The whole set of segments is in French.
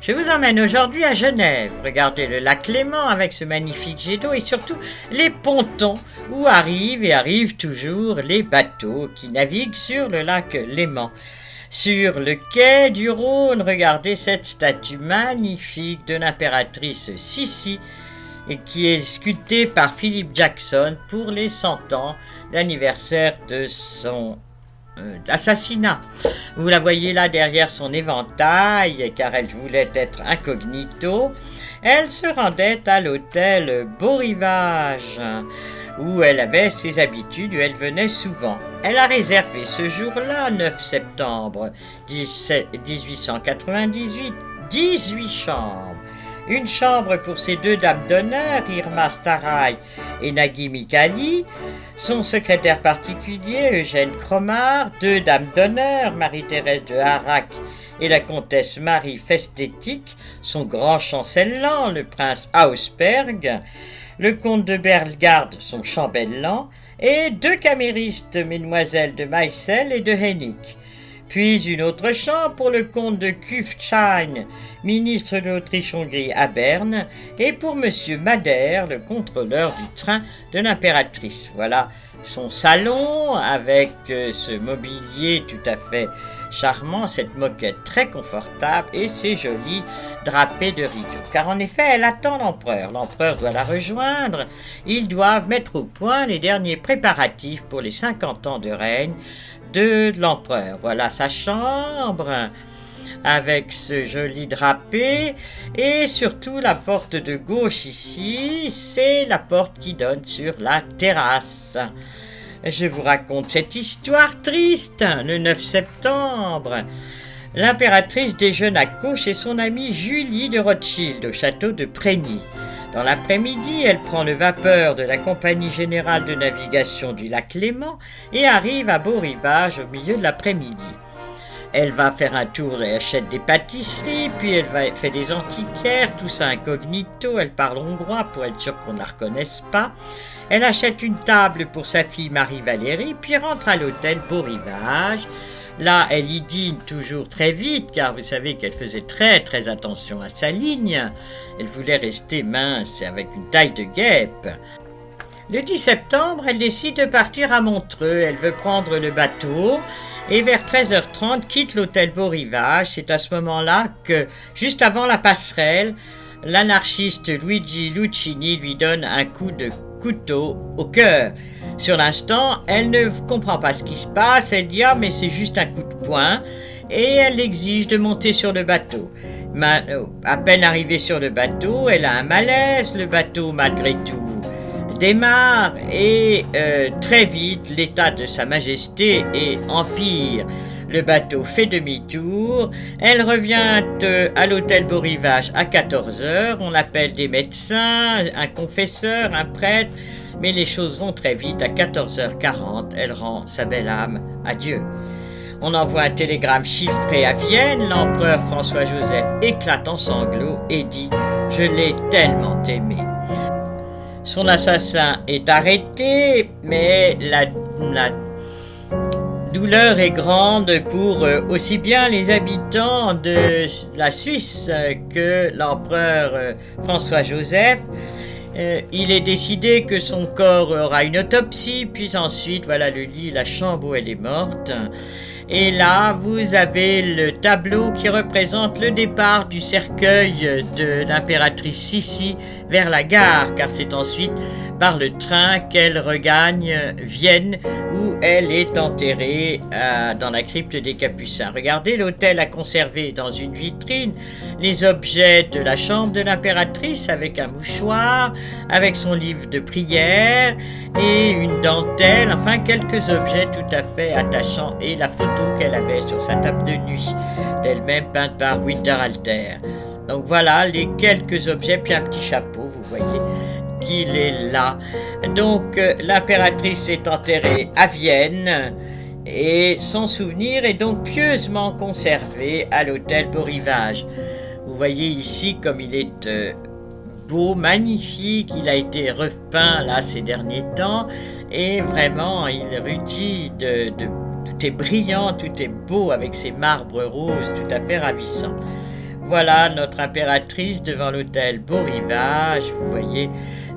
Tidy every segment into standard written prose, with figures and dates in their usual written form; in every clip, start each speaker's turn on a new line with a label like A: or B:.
A: Je vous emmène aujourd'hui à Genève. Regardez le lac Léman avec ce magnifique jet d'eau et surtout les pontons où arrivent toujours les bateaux qui naviguent sur le lac Léman. Sur le quai du Rhône, regardez cette statue magnifique de l'impératrice Sissi et qui est sculptée par Philip Jackson pour les 100 ans, l'anniversaire de son assassinat. Vous la voyez là derrière son éventail, car elle voulait être incognito. Elle se rendait à l'hôtel Beau Rivage, où elle avait ses habitudes, où elle venait souvent. Elle a réservé ce jour-là, 9 septembre 1898, 18 chambres. Une chambre pour ses 2 dames d'honneur, Irma Staray et Nagui Mikali, son secrétaire particulier, Eugène Cromard, 2 dames d'honneur, Marie-Thérèse de Harac et la comtesse Marie Festétique, son grand chancellant, le prince Ausberg, le comte de Bellegarde, son chambellan, et 2 caméristes, mesdemoiselles de Maissel et de Hennig. Puis une autre chambre pour le comte de Kufstein, ministre d'Autriche-Hongrie à Berne, et pour monsieur Madère, le contrôleur du train de l'impératrice. Voilà son salon avec ce mobilier tout à fait charmant, cette moquette très confortable et ces jolis drapés de rideaux. Car en effet, elle attend l'empereur. L'empereur doit la rejoindre. Ils doivent mettre au point les derniers préparatifs pour les 50 ans de règne de l'empereur. Voilà sa chambre avec ce joli drapé et surtout la porte de gauche ici, c'est la porte qui donne sur la terrasse. Je vous raconte cette histoire triste. Le 9 septembre, l'impératrice déjeune à Caux chez son amie Julie de Rothschild au château de Prégny. Dans l'après-midi, elle prend le vapeur de la Compagnie générale de navigation du lac Léman et arrive à Beau Rivage au milieu de l'après-midi. Elle va faire un tour, elle achète des pâtisseries, puis elle fait des antiquaires, tout ça incognito, elle parle hongrois pour être sûre qu'on ne la reconnaisse pas. Elle achète une table pour sa fille Marie-Valérie, puis rentre à l'hôtel Beau Rivage. Là, elle y dîne toujours très vite, car vous savez qu'elle faisait très très attention à sa ligne. Elle voulait rester mince avec une taille de guêpe. Le 10 septembre, elle décide de partir à Montreux. Elle veut prendre le bateau et vers 13h30 quitte l'hôtel Beau Rivage. C'est à ce moment-là que, juste avant la passerelle, l'anarchiste Luigi Lucchini lui donne un coup de couteau au cœur. Sur l'instant, elle ne comprend pas ce qui se passe, elle dit « Ah, mais c'est juste un coup de poing » et elle exige de monter sur le bateau. À peine arrivée sur le bateau, elle a un malaise, le bateau malgré tout démarre et très vite l'état de sa majesté empire. Le bateau fait demi-tour, elle revient à l'hôtel Beau Rivage à 14h, on appelle des médecins, un confesseur, un prêtre, mais les choses vont très vite. À 14h40, elle rend sa belle âme à Dieu. On envoie un télégramme chiffré à Vienne, l'empereur François-Joseph éclate en sanglots et dit « Je l'ai tellement aimé ». Son assassin est arrêté, mais la douleur est grande pour aussi bien les habitants de la Suisse que l'empereur François-Joseph. Il est décidé que son corps aura une autopsie, puis ensuite, voilà le lit, la chambre où elle est morte. Et là, vous avez le tableau qui représente le départ du cercueil de l'impératrice Sissi vers la gare, car c'est ensuite par le train qu'elle regagne Vienne, où elle est enterrée dans la crypte des Capucins. Regardez, l'hôtel a conservé dans une vitrine les objets de la chambre de l'impératrice, avec un mouchoir, avec son livre de prière et une dentelle, enfin quelques objets tout à fait attachants, et la photo qu'elle avait sur sa table de nuit, d'elle-même peinte par Winterhalter. Donc voilà les quelques objets, puis un petit chapeau, vous voyez qu'il est là. Donc l'impératrice est enterrée à Vienne et son souvenir est donc pieusement conservé à l'hôtel Beau Rivage. Vous voyez ici comme il est beau, magnifique, il a été repeint là ces derniers temps et vraiment il rutille tout est brillant, tout est beau avec ces marbres roses tout à fait ravissants. Voilà notre impératrice devant l'hôtel Beau Rivage. Vous voyez,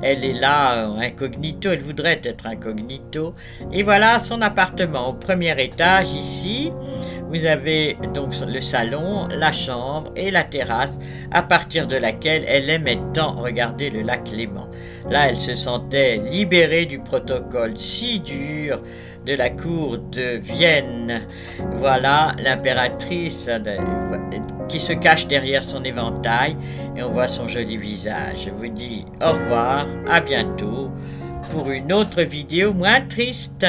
A: elle est là incognito, elle voudrait être incognito. Et voilà son appartement au premier étage ici. Vous avez donc le salon, la chambre et la terrasse à partir de laquelle elle aimait tant regarder le lac Léman. Là, elle se sentait libérée du protocole si dur de la cour de Vienne. Voilà l'impératrice qui se cache derrière son éventail et on voit son joli visage. Je vous dis au revoir, à bientôt pour une autre vidéo moins triste.